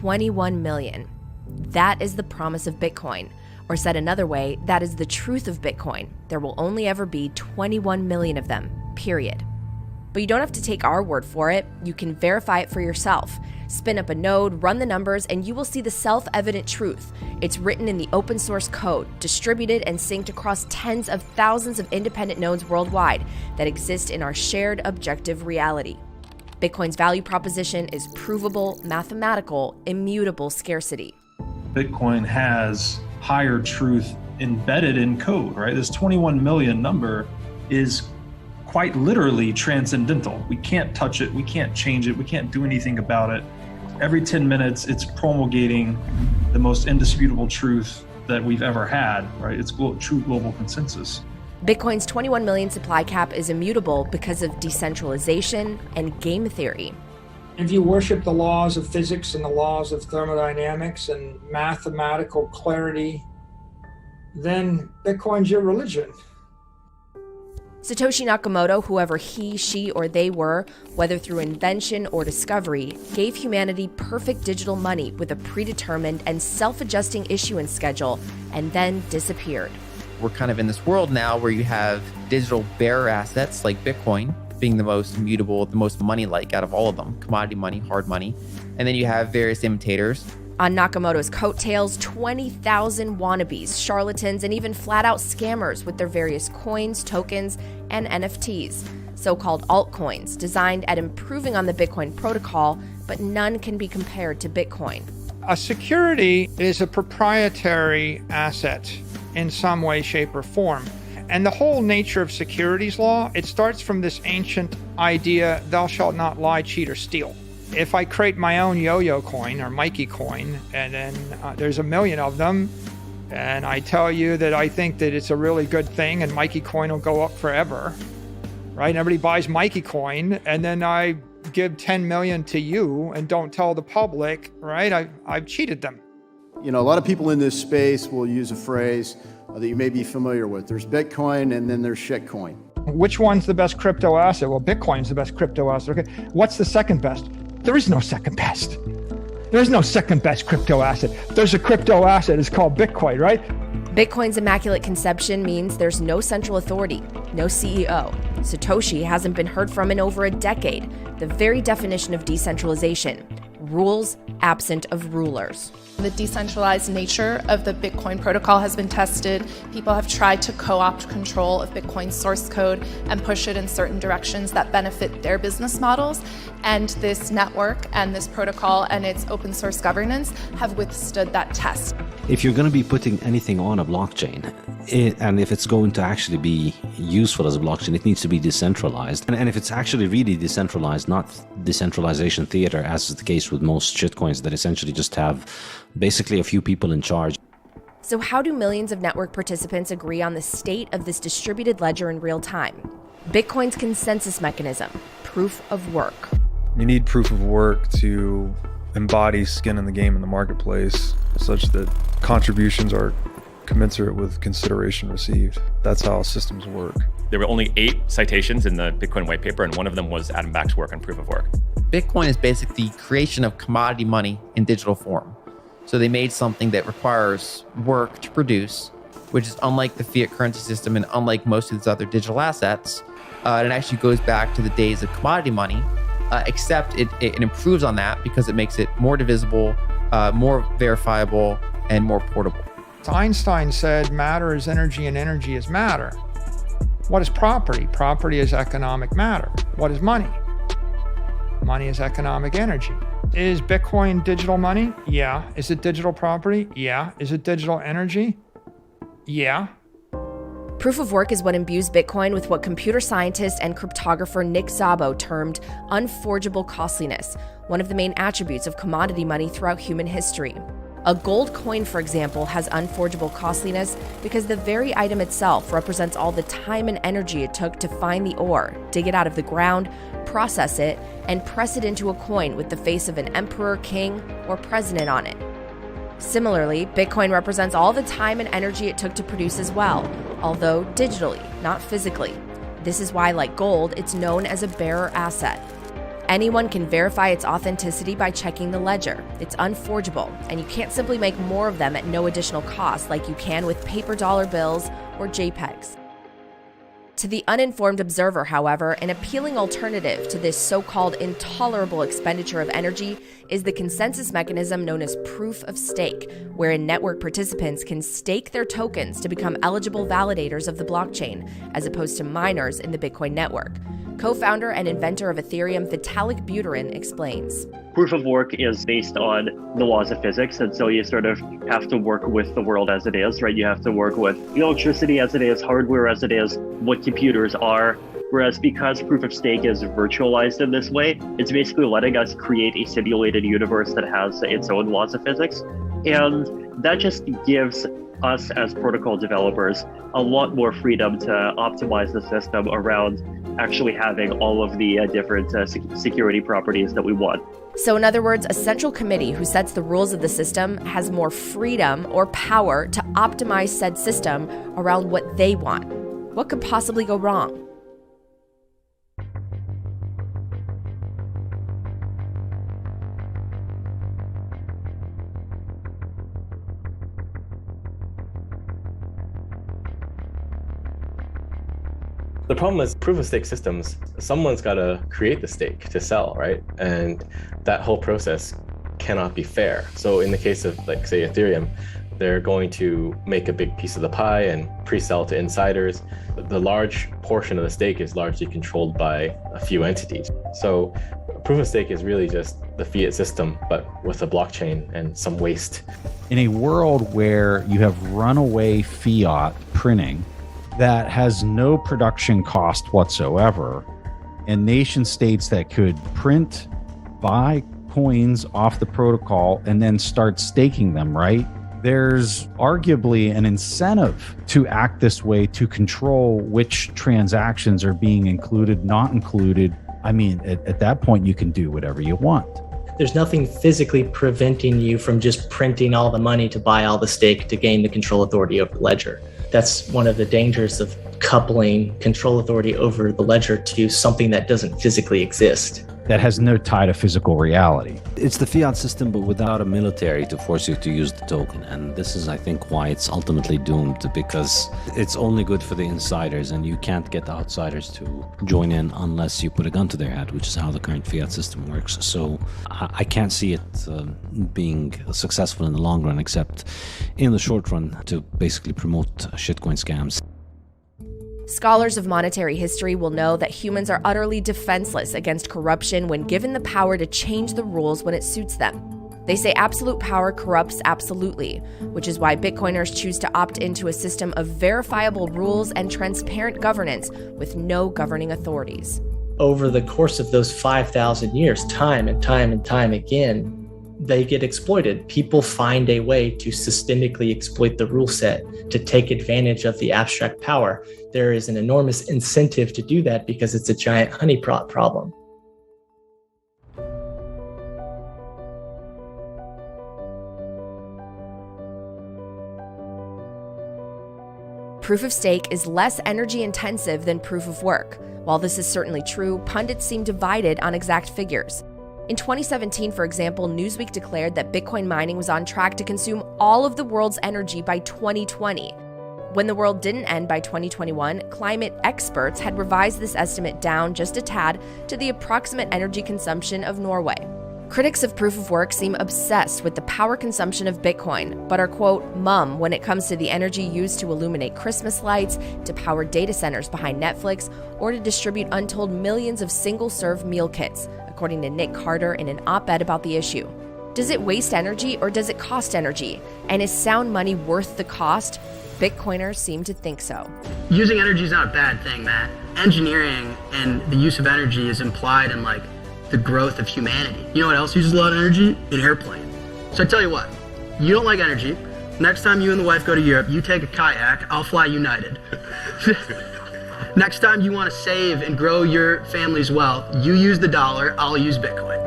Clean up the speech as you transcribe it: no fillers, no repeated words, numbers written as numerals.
21 million. That is the promise of Bitcoin. Or said another way, that is the truth of Bitcoin. There will only ever be 21 million of them, period. But you don't have to take our word for it. You can verify it for yourself. Spin up a node, run the numbers, and you will see the self-evident truth. It's written in the open source code, distributed and synced across tens of thousands of independent nodes worldwide that exist in our shared objective reality. Bitcoin's value proposition is provable, mathematical, immutable scarcity. Bitcoin has higher truth embedded in code, right? This 21 million number is quite literally transcendental. We can't touch it, we can't change it, we can't do anything about it. Every 10 minutes, it's promulgating the most indisputable truth that we've ever had, right? It's true global consensus. Bitcoin's 21 million supply cap is immutable because of decentralization and game theory. If you worship the laws of physics and the laws of thermodynamics and mathematical clarity, then Bitcoin's your religion. Satoshi Nakamoto, whoever he, she, or they were, whether through invention or discovery, gave humanity perfect digital money with a predetermined and self-adjusting issuance schedule, and then disappeared. We're kind of in this world now where you have digital bearer assets like Bitcoin being the most immutable, the most money-like out of all of them, commodity money, hard money. And then you have various imitators. On Nakamoto's coattails, 20,000 wannabes, charlatans, and even flat-out scammers with their various coins, tokens, and NFTs, so-called altcoins, designed at improving on the Bitcoin protocol, but none can be compared to Bitcoin. A security is a proprietary asset in some way, shape, or form. And the whole nature of securities law, it starts from this ancient idea, thou shalt not lie, cheat, or steal. If I create my own yo-yo coin or Mikey coin, and then there's a million of them, and I tell you that I think that it's a really good thing and Mikey coin will go up forever, right? And everybody buys Mikey coin, and then I give 10 million to you and don't tell the public, right? I've cheated them. You know, a lot of people in this space will use a phrase that you may be familiar with. There's Bitcoin and then there's shitcoin. Which one's the best crypto asset? Well, Bitcoin's the best crypto asset. Okay, what's the second best? There is no second best. There's no second best crypto asset. There's a crypto asset, it's called Bitcoin, right? Bitcoin's immaculate conception means there's no central authority, no CEO. Satoshi hasn't been heard from in over a decade, the very definition of decentralization. Rules absent of rulers. The decentralized nature of the Bitcoin protocol has been tested. People have tried to co-opt control of Bitcoin source code and push it in certain directions that benefit their business models. And this network and this protocol and its open source governance have withstood that test. If you're going to be putting anything on a blockchain, and if it's going to actually be useful as a blockchain, it needs to be decentralized. And if it's actually really decentralized, not decentralization theater, as is the case with most shitcoins that essentially just have basically a few people in charge. So how do millions of network participants agree on the state of this distributed ledger in real time? Bitcoin's consensus mechanism, proof of work. You need proof of work to embody skin in the game in the marketplace such that contributions are commensurate with consideration received. That's how systems work. There were only 8 citations in the Bitcoin white paper, and one of them was Adam Back's work on proof of work. Bitcoin is basically the creation of commodity money in digital form. So they made something that requires work to produce, which is unlike the fiat currency system and unlike most of these other digital assets. It actually goes back to the days of commodity money, except it improves on that because it makes it more divisible, more verifiable, and more portable. Einstein said matter is energy and energy is matter. What is property? Property is economic matter. What is money? Money is economic energy. Is Bitcoin digital money? Yeah. Is it digital property? Yeah. Is it digital energy? Yeah. Proof of work is what imbues Bitcoin with what computer scientist and cryptographer Nick Szabo termed unforgeable costliness, one of the main attributes of commodity money throughout human history. A gold coin, for example, has unforgeable costliness because the very item itself represents all the time and energy it took to find the ore, dig it out of the ground, process it, and press it into a coin with the face of an emperor, king, or president on it. Similarly, Bitcoin represents all the time and energy it took to produce as well, although digitally, not physically. This is why, like gold, it's known as a bearer asset. Anyone can verify its authenticity by checking the ledger. It's unforgeable, and you can't simply make more of them at no additional cost like you can with paper dollar bills or JPEGs. To the uninformed observer, however, an appealing alternative to this so-called intolerable expenditure of energy is the consensus mechanism known as proof of stake, wherein network participants can stake their tokens to become eligible validators of the blockchain, as opposed to miners in the Bitcoin network. Co-founder and inventor of Ethereum, Vitalik Buterin, explains. Proof of work is based on the laws of physics, and so you sort of have to work with the world as it is, right? You have to work with electricity as it is, hardware as it is, what computers are. Whereas because proof of stake is virtualized in this way, it's basically letting us create a simulated universe that has its own laws of physics. And that just gives us as protocol developers a lot more freedom to optimize the system around actually having all of the different security properties that we want. So in other words, a central committee who sets the rules of the system has more freedom or power to optimize said system around what they want. What could possibly go wrong? The problem is proof of stake systems, someone's got to create the stake to sell, right? And that whole process cannot be fair. So in the case of, like, say, Ethereum, they're going to make a big piece of the pie and pre-sell to insiders. The large portion of the stake is largely controlled by a few entities. So proof of stake is really just the fiat system, but with a blockchain and some waste. In a world where you have runaway fiat printing that has no production cost whatsoever, and nation states that could print, buy coins off the protocol, and then start staking them, right? There's arguably an incentive to act this way to control which transactions are being included, not included. I mean, at that point, you can do whatever you want. There's nothing physically preventing you from just printing all the money to buy all the stake to gain the control authority over the ledger. That's one of the dangers of coupling control authority over the ledger to something that doesn't physically exist. That has no tie to physical reality. It's the fiat system, but without a military to force you to use the token. And this is, I think, why it's ultimately doomed, because it's only good for the insiders, and you can't get the outsiders to join in unless you put a gun to their head, which is how the current fiat system works. So I can't see it being successful in the long run, except in the short run to basically promote shitcoin scams. Scholars of monetary history will know that humans are utterly defenseless against corruption when given the power to change the rules when it suits them. They say absolute power corrupts absolutely, which is why Bitcoiners choose to opt into a system of verifiable rules and transparent governance with no governing authorities. Over the course of those 5,000 years, time and time and time again, they get exploited. People find a way to systemically exploit the rule set to take advantage of the abstract power. There is an enormous incentive to do that because it's a giant honeypot problem. Proof of stake is less energy intensive than proof of work. While this is certainly true, pundits seem divided on exact figures. In 2017, for example, Newsweek declared that Bitcoin mining was on track to consume all of the world's energy by 2020. When the world didn't end by 2021, climate experts had revised this estimate down just a tad to the approximate energy consumption of Norway. Critics of proof of work seem obsessed with the power consumption of Bitcoin, but are, quote, mum when it comes to the energy used to illuminate Christmas lights, to power data centers behind Netflix, or to distribute untold millions of single-serve meal kits, according to Nick Carter in an op-ed about the issue. Does it waste energy or does it cost energy? And is sound money worth the cost? Bitcoiners seem to think so. Using energy is not a bad thing, Matt. Engineering and the use of energy is implied in, like, the growth of humanity. You know what else uses a lot of energy? An airplane. So I tell you what, you don't like energy. Next time you and the wife go to Europe, you take a kayak, I'll fly United. Next time you want to save and grow your family's wealth, you use the dollar, I'll use Bitcoin.